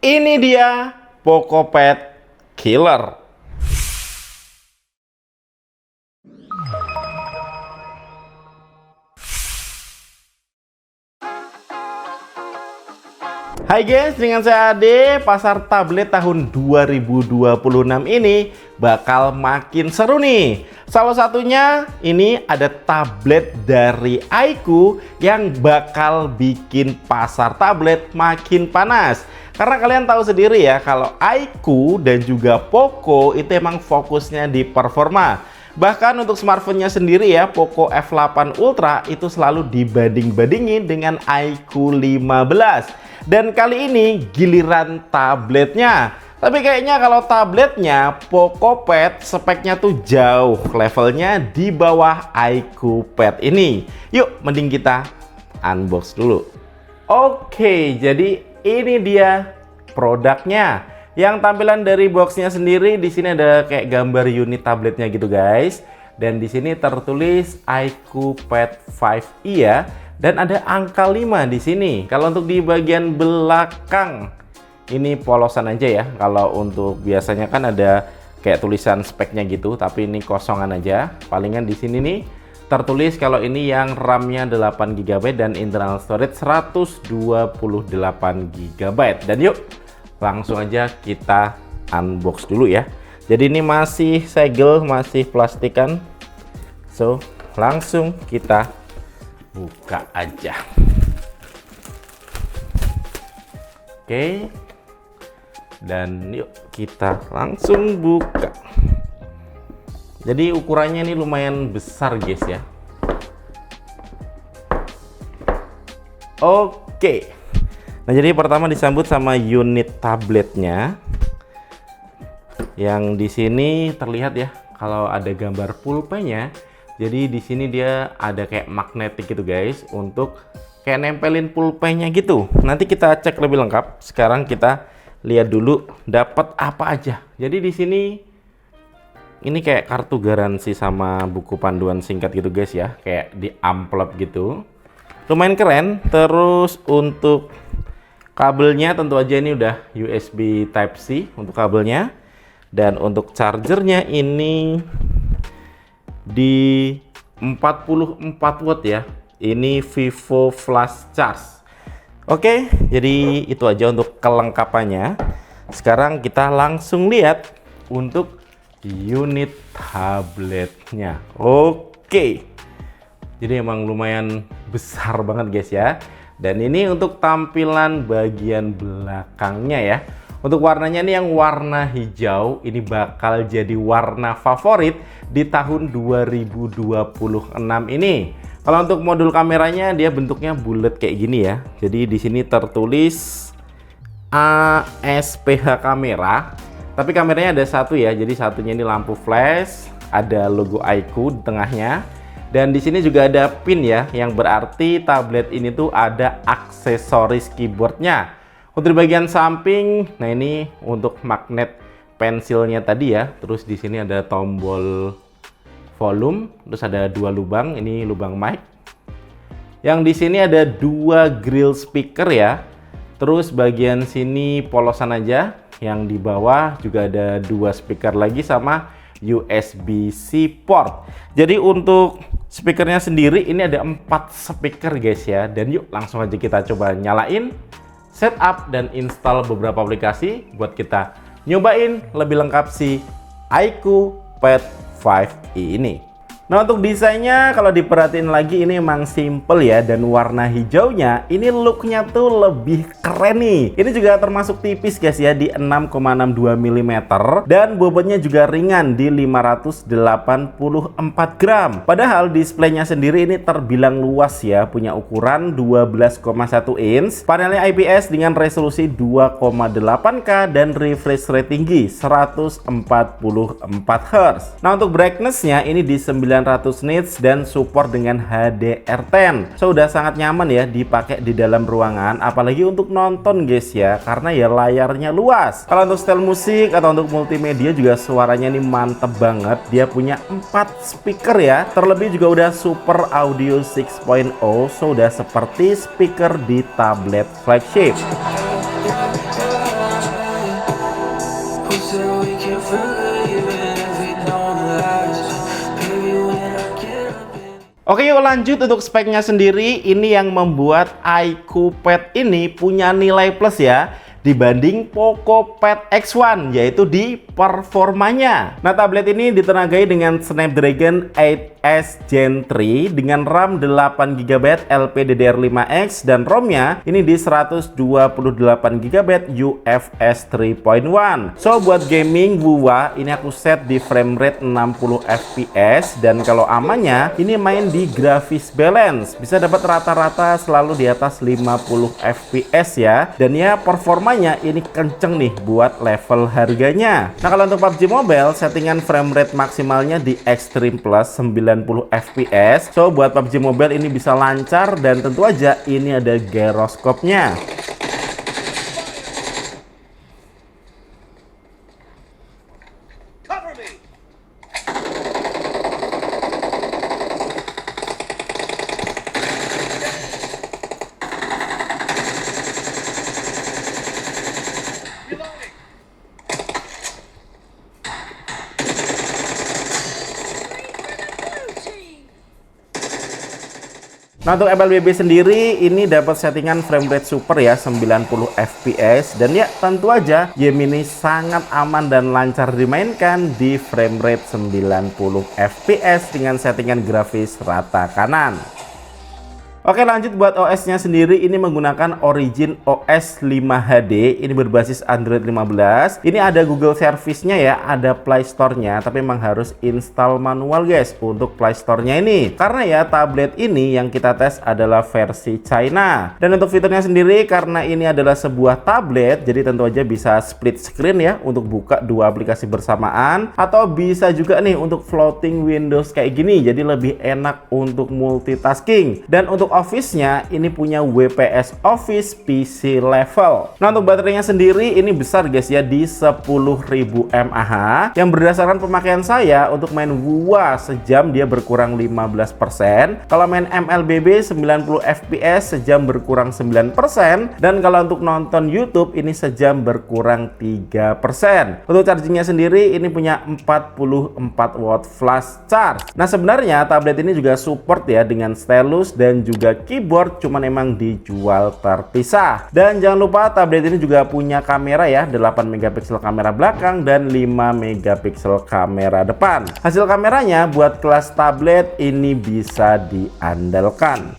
Ini dia PocoPad Killer. Hai guys, dengan saya Ade. Pasar tablet tahun 2026 ini bakal makin seru nih. Salah satunya ini ada tablet dari iQOO yang bakal bikin pasar tablet makin panas. Karena kalian tahu sendiri ya, kalau iQOO dan juga Poco itu emang fokusnya di performa. Bahkan untuk smartphone-nya sendiri ya, Poco F8 Ultra itu selalu dibanding-bandingin dengan iQOO 15. Dan kali ini giliran tabletnya. Tapi kayaknya kalau tabletnya PocoPad speknya tuh jauh levelnya di bawah iQOO Pad ini. Yuk, mending kita unbox dulu. Oke, jadi ini dia produknya. Yang tampilan dari boxnya sendiri di sini ada kayak gambar unit tabletnya gitu guys. Dan di sini tertulis iQOO Pad 5e ya. Dan ada angka 5 di sini. Kalau untuk di bagian belakang ini polosan aja ya. Kalau untuk biasanya kan ada kayak tulisan speknya gitu, tapi ini kosongan aja. Palingan di sini nih tertulis kalau ini yang RAM-nya 8 GB dan internal storage 128 GB. Dan yuk langsung aja kita unbox dulu ya. Jadi ini masih segel, masih plastikan. So, langsung kita buka aja. Oke. Dan yuk kita langsung buka. Jadi ukurannya ini lumayan besar guys ya. Oke. Nah, jadi pertama disambut sama unit tabletnya. Yang di sini terlihat ya, kalau ada gambar pulpennya. Jadi di sini dia ada kayak magnetik gitu guys, untuk kayak nempelin pulpennya gitu. Nanti kita cek lebih lengkap. Sekarang kita lihat dulu dapat apa aja. Jadi di sini ini kayak kartu garansi sama buku panduan singkat gitu guys ya, kayak di amplop gitu. Lumayan keren. Terus untuk kabelnya tentu aja ini udah USB Type-C untuk kabelnya. Dan untuk chargernya ini di 44 watt ya. Ini Vivo Flash Charge. Oke, jadi itu aja untuk kelengkapannya. Sekarang kita langsung lihat untuk unit tabletnya. Oke. Jadi emang lumayan besar banget guys ya. Dan ini untuk tampilan bagian belakangnya ya. Untuk warnanya nih yang warna hijau, ini bakal jadi warna favorit di tahun 2026 ini. Kalau untuk modul kameranya dia bentuknya bulat kayak gini ya. Jadi di sini tertulis ASPH kamera. Tapi kameranya ada satu ya. Jadi satunya ini lampu flash, ada logo iQOO di tengahnya. Dan di sini juga ada pin ya, yang berarti tablet ini tuh ada aksesoris keyboardnya. Untuk di bagian samping, nah ini untuk magnet pensilnya tadi ya. Terus di sini ada tombol volume, terus ada dua lubang, ini lubang mic. Yang di sini ada dua grill speaker ya. Terus bagian sini polosan aja. Yang di bawah juga ada dua speaker lagi sama USB-C port. Jadi untuk speakernya sendiri ini ada 4 speaker guys ya. Dan yuk langsung aja kita coba nyalain, setup dan install beberapa aplikasi buat kita nyobain lebih lengkap si iQOO Pad 5e ini. Nah, untuk desainnya kalau diperhatiin lagi ini emang simple ya, dan warna hijaunya ini looknya tuh lebih keren nih. Ini juga termasuk tipis guys ya, di 6,62 mm dan bobotnya juga ringan di 584 gram. Padahal displaynya sendiri ini terbilang luas ya, punya ukuran 12,1 inch, panelnya IPS dengan resolusi 2,8K dan refresh rate tinggi 144 Hz. Nah, untuk brightness-nya ini di 900 nits dan support dengan HDR10. So udah sangat nyaman ya dipakai di dalam ruangan, apalagi untuk nonton guys ya, karena ya layarnya luas. Kalau untuk setel musik atau untuk multimedia juga suaranya ini mantep banget. Dia punya 4 speaker ya, terlebih juga udah super audio 6.0, so udah seperti speaker di tablet flagship. Oke, yuk lanjut untuk speknya sendiri. Ini yang membuat iQOO Pad ini punya nilai plus ya dibanding Poco Pad X1, yaitu di performanya. Nah, tablet ini ditenagai dengan Snapdragon 8S Gen 3 dengan RAM 8GB LPDDR5X dan ROM-nya ini di 128GB UFS 3.1. So, buat gaming WUWA ini aku set di frame rate 60 fps dan kalau amannya ini main di grafis balance. Bisa dapat rata-rata selalu di atas 50 fps ya. Dan ya performanya ini kenceng nih buat level harganya. Nah, kalau untuk PUBG Mobile settingan frame rate maksimalnya di Extreme Plus 90 fps. So buat PUBG Mobile ini bisa lancar dan tentu aja ini ada gyroscope-nya. Nah, untuk MLBB sendiri ini dapat settingan frame rate super ya 90 fps dan ya tentu aja game ini sangat aman dan lancar dimainkan di frame rate 90 fps dengan settingan grafis rata kanan. Oke, lanjut buat OS-nya sendiri ini menggunakan Origin OS 5 HD. Ini berbasis Android 15. Ini ada Google Service-nya ya, ada Play Store-nya, tapi memang harus install manual guys untuk Play Store-nya ini. Karena ya tablet ini yang kita tes adalah versi China. Dan untuk fiturnya sendiri karena ini adalah sebuah tablet, jadi tentu aja bisa split screen ya untuk buka dua aplikasi bersamaan atau bisa juga nih untuk floating Windows kayak gini. Jadi lebih enak untuk multitasking. Dan untuk Office-nya ini punya WPS Office PC level. Nah, untuk baterainya sendiri ini besar guys ya di 10.000 mAh yang berdasarkan pemakaian saya untuk main WUWA sejam dia berkurang 15%. Kalau main MLBB 90 fps sejam berkurang 9%, dan kalau untuk nonton YouTube ini sejam berkurang 3%. Untuk chargingnya sendiri ini punya 44 watt flash charge. Nah, sebenarnya tablet ini juga support ya dengan stylus dan juga keyboard, cuman emang dijual terpisah. Dan jangan lupa tablet ini juga punya kamera ya, 8 megapiksel kamera belakang dan 5 megapiksel kamera depan. Hasil kameranya buat kelas tablet ini bisa diandalkan.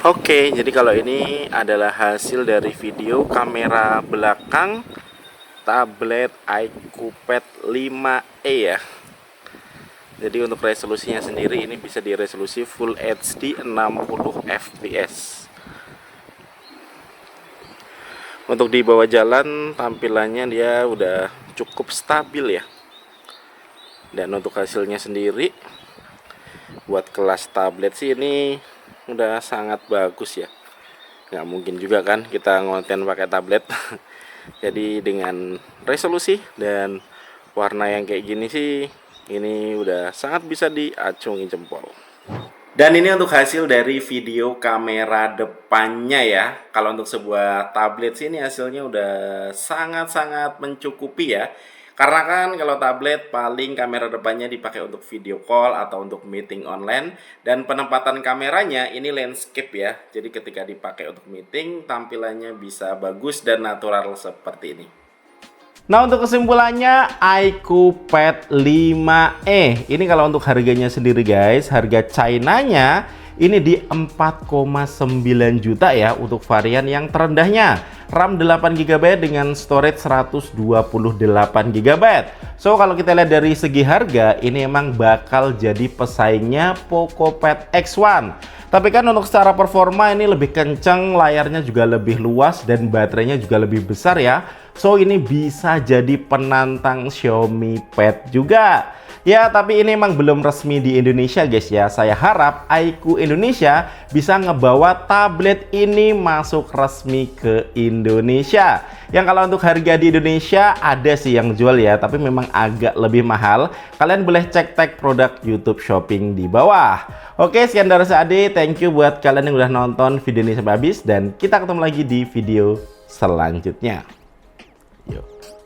Oke, jadi kalau ini adalah hasil dari video kamera belakang tablet iQOO Pad 5e ya. Jadi untuk resolusinya sendiri ini bisa di resolusi Full HD 60 fps. Untuk di bawah jalan tampilannya dia udah cukup stabil ya. Dan untuk hasilnya sendiri buat kelas tablet sih ini udah sangat bagus ya. Nggak mungkin juga kan kita ngonten pakai tablet. Jadi dengan resolusi dan warna yang kayak gini sih ini udah sangat bisa diacungi jempol. Dan ini untuk hasil dari video kamera depannya ya. Kalau untuk sebuah tablet sih ini hasilnya udah sangat-sangat mencukupi ya. Karena kan kalau tablet paling kamera depannya dipakai untuk video call atau untuk meeting online, dan penempatan kameranya ini landscape ya. Jadi ketika dipakai untuk meeting tampilannya bisa bagus dan natural seperti ini. Nah, untuk kesimpulannya iQOO Pad 5e ini kalau untuk harganya sendiri guys, harga China-nya ini di 4,9 juta ya untuk varian yang terendahnya. RAM 8GB dengan storage 128GB. So kalau kita lihat dari segi harga ini emang bakal jadi pesaingnya Poco Pad X1. Tapi kan untuk secara performa ini lebih kenceng, layarnya juga lebih luas dan baterainya juga lebih besar ya. So ini bisa jadi penantang Xiaomi Pad juga. Ya, tapi ini emang belum resmi di Indonesia guys ya. Saya harap iQOO Indonesia bisa ngebawa tablet ini masuk resmi ke Indonesia. Yang kalau untuk harga di Indonesia ada sih yang jual ya, tapi memang agak lebih mahal. Kalian boleh cek tag produk YouTube Shopping di bawah. Oke, sekian dari saya Ade. Thank you buat kalian yang udah nonton video ini sampai habis, dan kita ketemu lagi di video selanjutnya. Yuk.